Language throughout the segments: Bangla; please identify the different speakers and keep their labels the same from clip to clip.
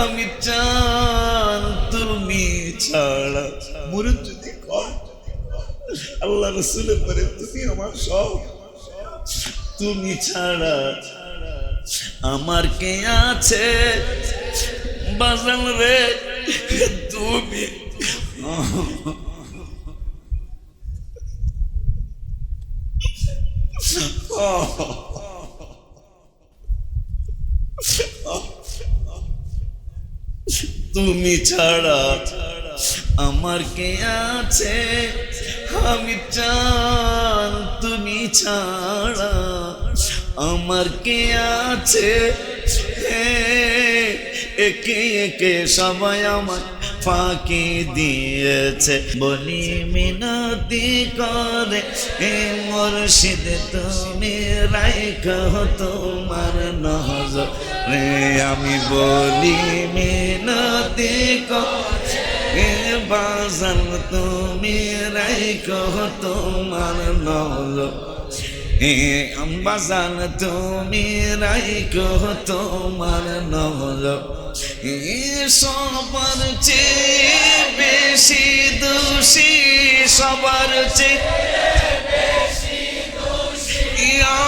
Speaker 1: আমি চান তুমি ছাড়া মুরুদ যদি কর আল্লাহ রসুলের পরে তুমি আমার সব, তুমি ছাড়া আমার কে আছে বাজান রে তুমি। তুমি ছাড়া আমার কে আছে, আমি চান তুমি ছাড়া আমার কে আছে। একে একে সবাই আমার ফাঁকি দিয়েছে, বলি মিনতি করে হে মুর্শিদ তুমি রাইখো তোমার নজরে। আমি বলি মিনতি করে হে বাজান তুমি রাইখো তোমার নজরে। বাজান তুমি রাইখো তোমার নজরে। সবার চেয়ে বেশি দোষী, সবার চেয়ে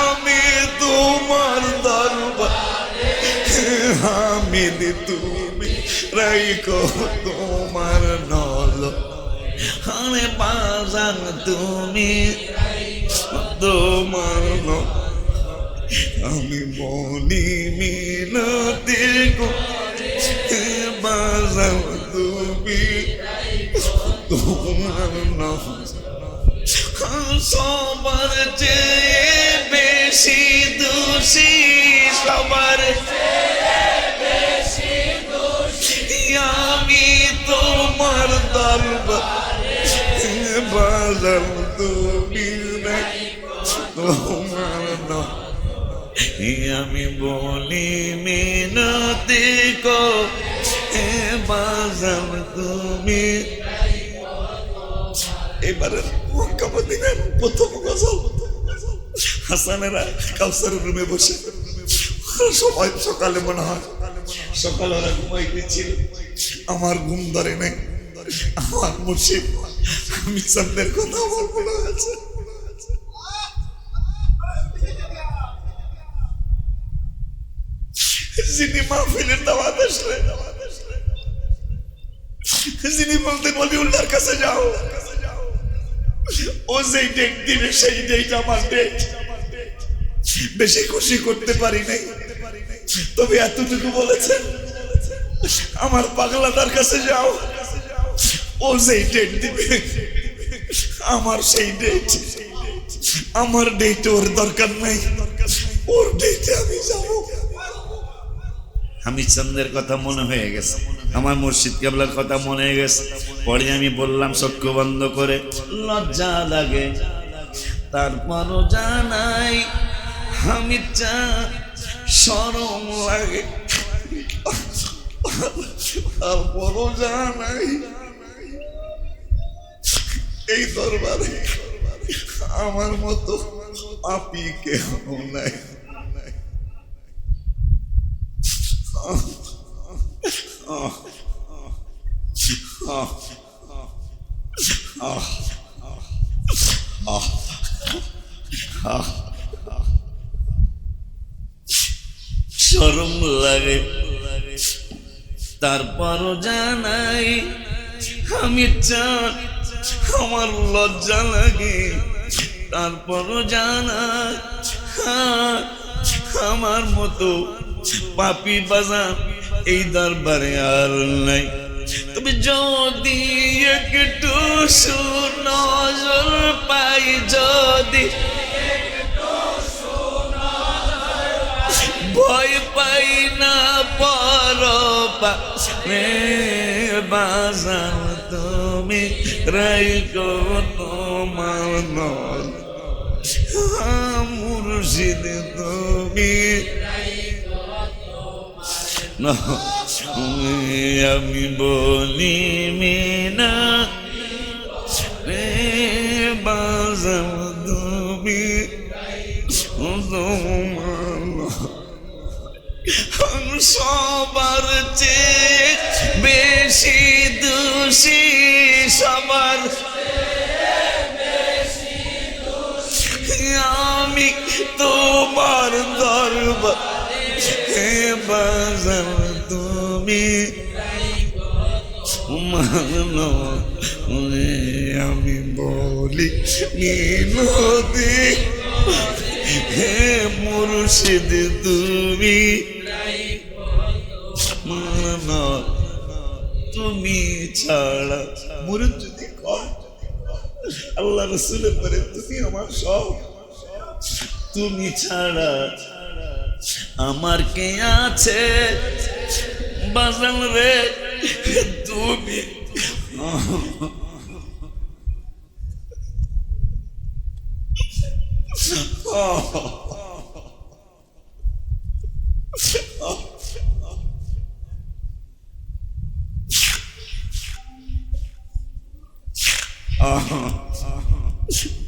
Speaker 1: আমি তোমার দরবারে। হামিদ তুমি রাইখো তোমার নজরে। বাজান তুমি তোমার আমি বলি মিনতি করে বাজাও তুমি তোমার সবার চেয়ে বেশি দোষী, সবার আমি তোমার দরবারে। বাজাও তুমি তোমার আমি বলি মিনতি করে বাজাও তুমি। এবারে মক্কামদিনার প্রথম গজল হাসানেরা কাউসারের রুমে বসে সময় সকালে মনে হয় সকালে ওরা ঘুমাইতেছিল, আমার ঘুম ধরে নাই। আমার মুর্শিদ আমি চাঁদের কথা আমার মনে আছে। যিনি মাহফিলের দাওয়াত আসলেন, যিনি বলতেন ওলিউল্লাহর কাছে যাও, ও যেই ডেট দিবে সেই ডেট আমার ডেট। বেশি খুশি করতে পারি নাই, তবে এতটুকু বলেছেন আমার পাগলাদার কাছে যাও, ও যেই ডেট দিবে আমার সেই ডেট। আমার ডেট ওর দরকার নাই, ওর ডেটে আমি যাবো। আমি চন্দ্রের কথা মনে হয়ে গেছে, আমার মুর্শিদ কেবলার কথা মনে হয়ে গেছে। পরে আমি বললাম চক্ষু বন্ধ করে, লজ্জা লাগে তারপরও জানাই, আমি চা শরম লাগে তারপরও জানাই, এই দরবারে আমার মতো পাপী কেউ নাই। শরম লাগে তারপরও জানাই, আমি চাই আমার লজ্জা লাগে তারপরও জানাই, আমার মতো পাপী বাজার এই দরবারে আর নাই। তবে যদি একটু সুনজর পাই, যদি ভয় পাই না পরপারে, বাজার তুমি রাইখো তোমার নজরে। মুর্শিদ তুমি আমি বলি মিনা রে বাজাও তুমি তোমার সবার চেয়ে সবার আমি তোমার দরবার হে বাজার তুমি মানো আমি বলি মিনতি হে মুর্শিদ তুমি মানো তুমি ছাড়া মুরিদ যদি কয় আল্লাহ রাসূলের পরে তুমি আমার সব, তুমি ছাড়া আমার কে আছে বাজান রে তুমি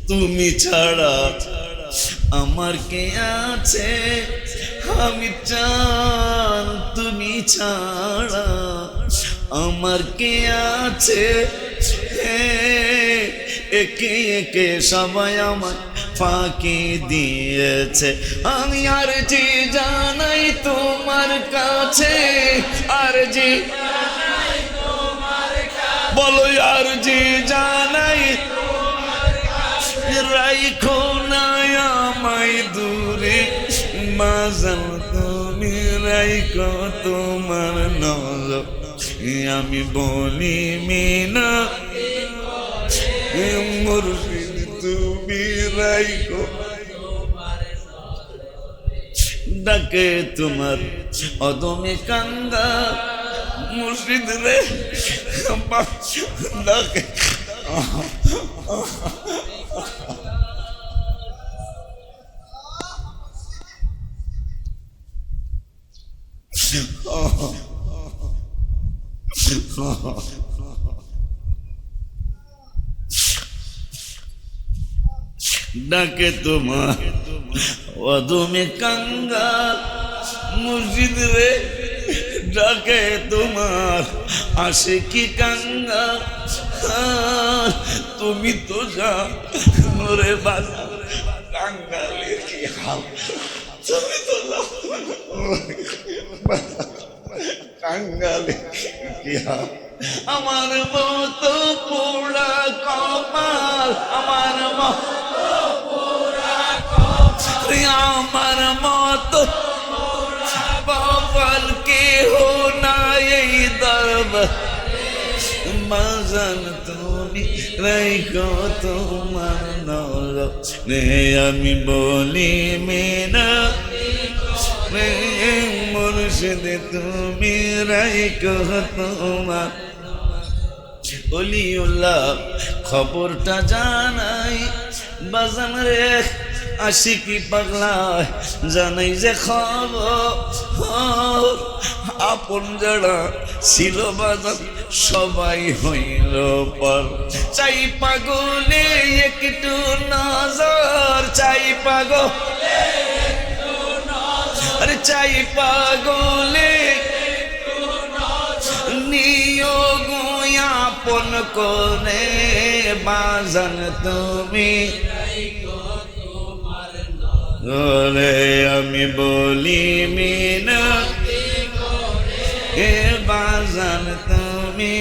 Speaker 1: তুমি ছাড়া আমার কে আছে আমি চান, তুমি ছাড়া আমার কে আছে একে একে সবাই আমার ফাঁকি দিয়েছে আমি আর জি জানাই তোমার কাছে আর জি বলো আর জি জানাই রাইখো না আমায় দূরে মাজাল তুমি রাইখো তোমার নজর আমি বলি মিনা মুর্শিদ তুমি রাইখো ডাকে তোমার অদমে কাঙ্গা মুর্শিদ রে ডাকে ডাকে তোমার অদমে কাঙ্গা মুর্শিদ রে ডাকে তোমার আশিকি কাঙ্গা তুমি তো জানো রে বাজা কাঙ্গালের কি হাল তুমি তো কাঙ্গালের কি হাল আমার মতো পোড়া কপাল আমার আমার মতো কপাল কেহ নাই এই দরবার মাজান তুমি রাইখো তোমার নজর আমি বলি মেনা মুর্শিদ তুমি রাইখো তোমার অলিউল্লাহ খবরটা জানাই বাজান রে আশিকি পাগলা জানাই যে খবর আপন যারা ছিল বাজান সবাই হইল পর চাই পাগলে একটু নজর চাই পাগলে আরে চাই পাগলে নিয়োগ আপন করে বাজান তুমি ওরে আমি বলি মিনা এ বাজান তুমি